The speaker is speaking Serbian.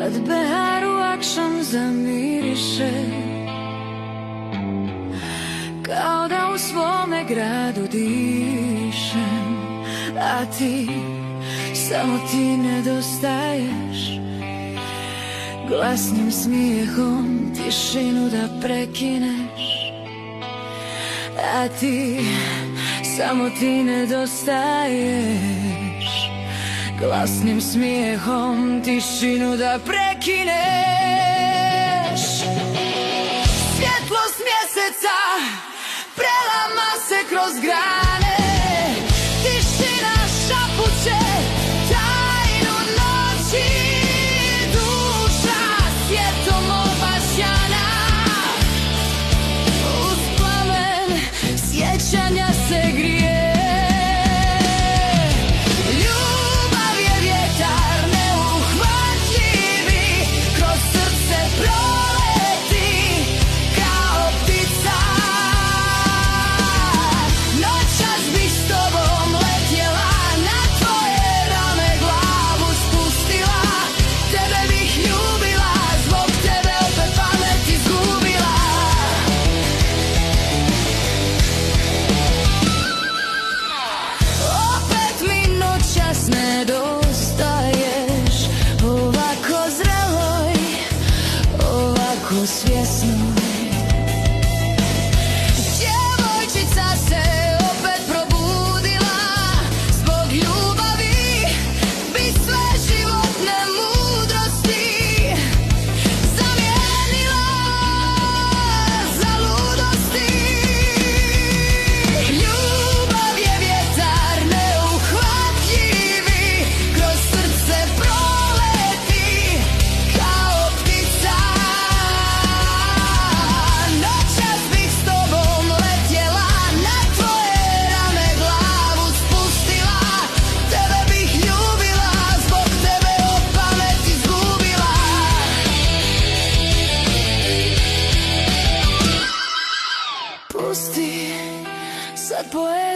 Kad behar u akšam zamiriše, kao da u svome gradu dišem, a ti, samo ti nedostaješ. Glasnim smijehom tišinu da prekineš, a ti, samo ti nedostaješ. Glasnim smijehom tišinu da prekineš. Svjetlost mjeseca prelama se kroz grane, tišina šapuće tajnu noći, duša svijetom obasjana, uz plamen sjećanja se grije. Svjesnoj djevojčica se opet probudila, zbog ljubavi bi sve životne mudrosti zamijenila za ludosti. Ljubav je vjetar neuhvatljivi, kroz srce proleti kao ptica. Pusti sad poeta